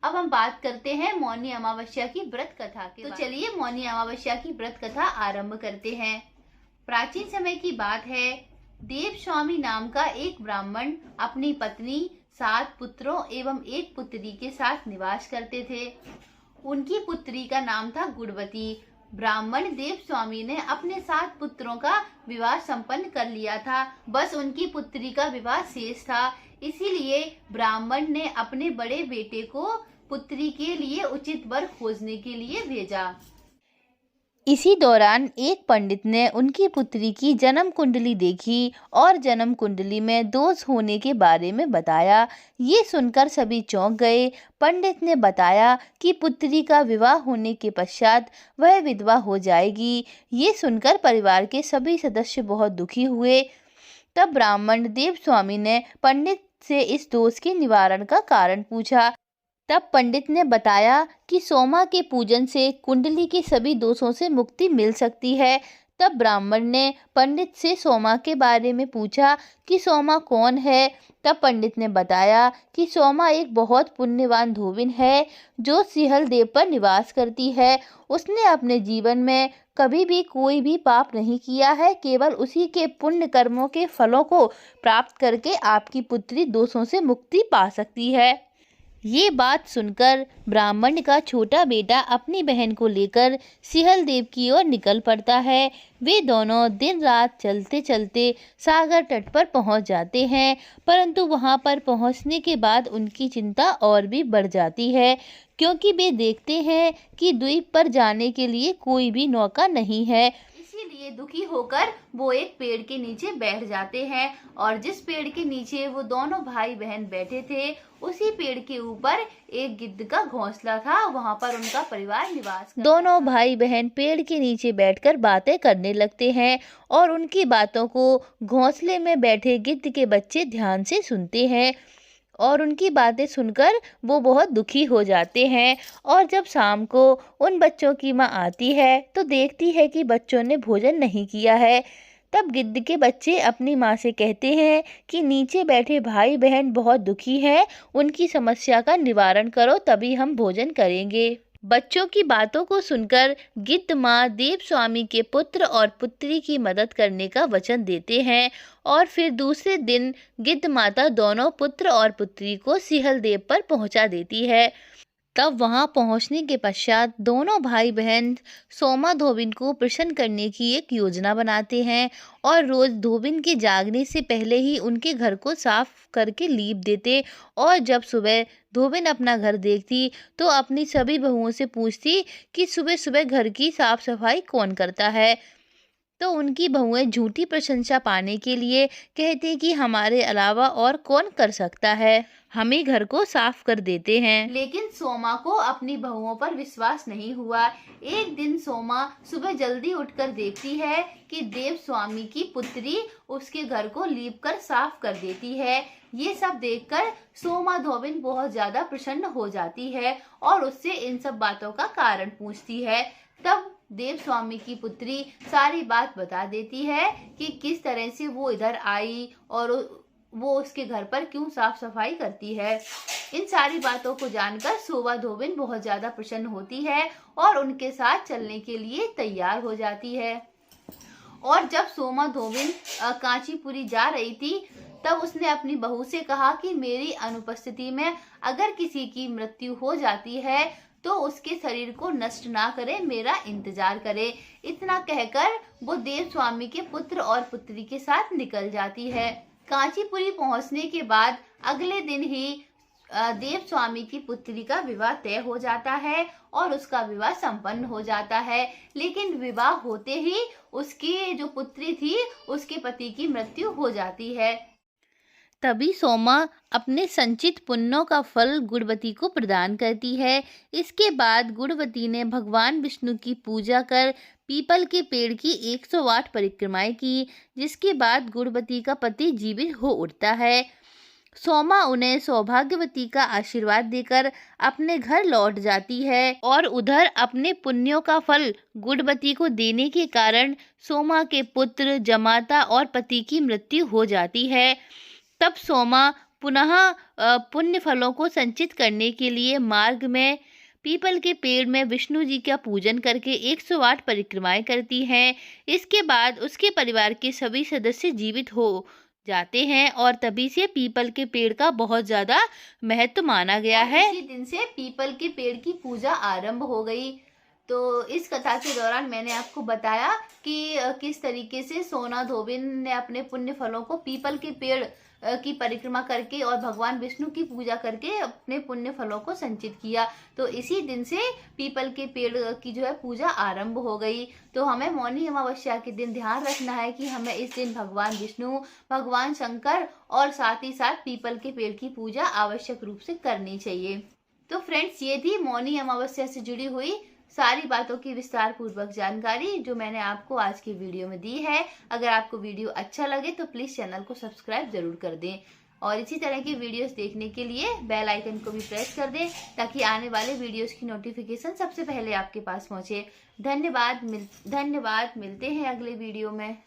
अब हम बात करते हैं मौनी अमावस्या की व्रत कथा के। तो चलिए मौनी अमावस्या की व्रत कथा आरंभ करते हैं। प्राचीन समय की बात है। देवस्वामी नाम का एक ब्राह्मण अपनी पत्नी, 7 पुत्रों एवं एक पुत्री के साथ निवास करते थे। उनकी पुत्री का नाम था गुणवती। ब्राह्मण देवस्वामी ने अपने 7 पुत्रों का विवाह संपन्न कर लिया था, बस उनकी पुत्री का विवाह शेष था। इसीलिए ब्राह्मण ने अपने बड़े बेटे को पुत्री के लिए उचित वर खोजने के लिए भेजा। इसी दौरान एक पंडित ने उनकी पुत्री की जन्म कुंडली देखी और जन्म कुंडली में दोष होने के बारे में बताया। ये सुनकर सभी चौंक गए। पंडित ने बताया कि पुत्री का विवाह होने के पश्चात वह विधवा हो जाएगी। ये सुनकर परिवार के सभी सदस्य बहुत दुखी हुए। तब ब्राह्मण देवस्वामी ने पंडित से इस दोष के निवारण का कारण पूछा। तब पंडित ने बताया कि सोमा के पूजन से कुंडली के सभी दोषों से मुक्ति मिल सकती है। तब ब्राह्मण ने पंडित से सोमा के बारे में पूछा कि सोमा कौन है। तब पंडित ने बताया कि सोमा एक बहुत पुण्यवान धोबिन है जो सिहल देव पर निवास करती है। उसने अपने जीवन में कभी भी कोई भी पाप नहीं किया है, केवल उसी के पुण्य कर्मों के फलों को प्राप्त करके आपकी पुत्री दोषों से मुक्ति पा सकती है। ये बात सुनकर ब्राह्मण का छोटा बेटा अपनी बहन को लेकर सिहल देव की ओर निकल पड़ता है। वे दोनों दिन रात चलते चलते सागर तट पर पहुंच जाते हैं, परंतु वहां पर पहुंचने के बाद उनकी चिंता और भी बढ़ जाती है, क्योंकि वे देखते हैं कि द्वीप पर जाने के लिए कोई भी नौका नहीं है। इसीलिए दुखी होकर वो एक पेड़ के नीचे बैठ जाते हैं और जिस पेड़ के नीचे वो दोनों भाई बहन बैठे थे, उसी पेड़ के ऊपर एक गिद्ध का घोंसला था। वहां पर उनका परिवार निवास करता। दोनों भाई बहन पेड़ के नीचे बैठकर बातें करने लगते हैं और उनकी बातों को घोंसले में बैठे गिद्ध के बच्चे ध्यान से सुनते हैं और उनकी बातें सुनकर वो बहुत दुखी हो जाते हैं। और जब शाम को उन बच्चों की माँ आती है तो देखती है कि बच्चों ने भोजन नहीं किया है। तब गिद्ध के बच्चे अपनी माँ से कहते हैं कि नीचे बैठे भाई बहन बहुत दुखी हैं, उनकी समस्या का निवारण करो, तभी हम भोजन करेंगे। बच्चों की बातों को सुनकर गिद्ध माँ देवस्वामी के पुत्र और पुत्री की मदद करने का वचन देते हैं और फिर दूसरे दिन गिद्ध माता दोनों पुत्र और पुत्री को सिहल देव पर पहुंचा देती है। तब वहां पहुंचने के पश्चात दोनों भाई बहन सोमा धोबिन को प्रसन्न करने की एक योजना बनाते हैं और रोज धोबिन के जागने से पहले ही उनके घर को साफ करके लीप देते। और जब सुबह धोबिन अपना घर देखती तो अपनी सभी बहुओं से पूछती कि सुबह सुबह घर की साफ सफाई कौन करता है। तो उनकी बहुएं झूठी प्रशंसा पाने के लिए कहते कि हमारे अलावा और कौन कर सकता है, हमें घर को साफ कर देते हैं। लेकिन सोमा को अपनी बहुओं पर विश्वास नहीं हुआ। एक दिन सोमा सुबह जल्दी उठकर देखती है कि देवस्वामी की पुत्री उसके घर को लीप कर साफ कर देती है। ये सब देखकर सोमा धोबिन बहुत ज्यादा प्रसन्न हो जाती है और उससे इन सब बातों का कारण पूछती है। तब देवस्वामी की पुत्री सारी बात बता देती है कि किस तरह से वो इधर आई और वो उसके घर पर क्यों साफ सफाई करती है। इन सारी बातों को जानकर सोमा धोबिन बहुत ज्यादा प्रसन्न होती है और उनके साथ चलने के लिए तैयार हो जाती है। और जब सोमा धोबिन कांचीपुरी जा रही थी तब उसने अपनी बहू से कहा कि मेरी अनुपस्थिति में अगर किसी की मृत्यु हो जाती है तो उसके शरीर को नष्ट ना करे, मेरा इंतजार करे। इतना कहकर वो देवस्वामी के पुत्र और पुत्री के साथ निकल जाती है। कांचीपुरी पहुंचने के बाद अगले दिन ही देवस्वामी की पुत्री का विवाह तय हो जाता है और उसका विवाह संपन्न हो जाता है। लेकिन विवाह होते ही उसकी जो पुत्री थी उसके पति की मृत्यु हो जाती है। तभी सोमा अपने संचित पुण्यों का फल गुणवती को प्रदान करती है। इसके बाद गुणवती ने भगवान विष्णु की पूजा कर पीपल के पेड़ की 108 परिक्रमाएं की, जिसके बाद गुणवती का पति जीवित हो उठता है। सोमा उन्हें सौभाग्यवती का आशीर्वाद देकर अपने घर लौट जाती है और उधर अपने पुण्यों का फल गुणवती को देने के कारण सोमा के पुत्र, जमाता और पति की मृत्यु हो जाती है। तब सोमा पुनः पुण्य फलों को संचित करने के लिए मार्ग में पीपल के पेड़ में विष्णु जी का पूजन करके 108 परिक्रमाएं करती हैं। इसके बाद उसके परिवार के सभी सदस्य जीवित हो जाते हैं और तभी से पीपल के पेड़ का बहुत ज्यादा महत्व माना गया है। इसी दिन से पीपल के पेड़ की पूजा आरंभ हो गई। तो इस कथा के दौरान मैंने आपको बताया कि किस तरीके से सोना धोबिन ने अपने पुण्य फलों को पीपल के पेड़ की परिक्रमा करके और भगवान विष्णु की पूजा करके अपने पुण्य फलों को संचित किया। तो इसी दिन से पीपल के पेड़ की जो है पूजा आरंभ हो गई। तो हमें मौनी अमावस्या के दिन ध्यान रखना है कि हमें इस दिन भगवान विष्णु, भगवान शंकर और साथ ही साथ पीपल के पेड़ की पूजा आवश्यक रूप से करनी चाहिए। तो फ्रेंड्स, ये थी मौनी अमावस्या से जुड़ी हुई सारी बातों की विस्तार पूर्वक जानकारी जो मैंने आपको आज की वीडियो में दी है। अगर आपको वीडियो अच्छा लगे तो प्लीज चैनल को सब्सक्राइब जरूर कर दें और इसी तरह की वीडियोस देखने के लिए बेल आइकन को भी प्रेस कर दें ताकि आने वाले वीडियोस की नोटिफिकेशन सबसे पहले आपके पास पहुंचे। धन्यवाद। मिलते हैं अगले वीडियो में।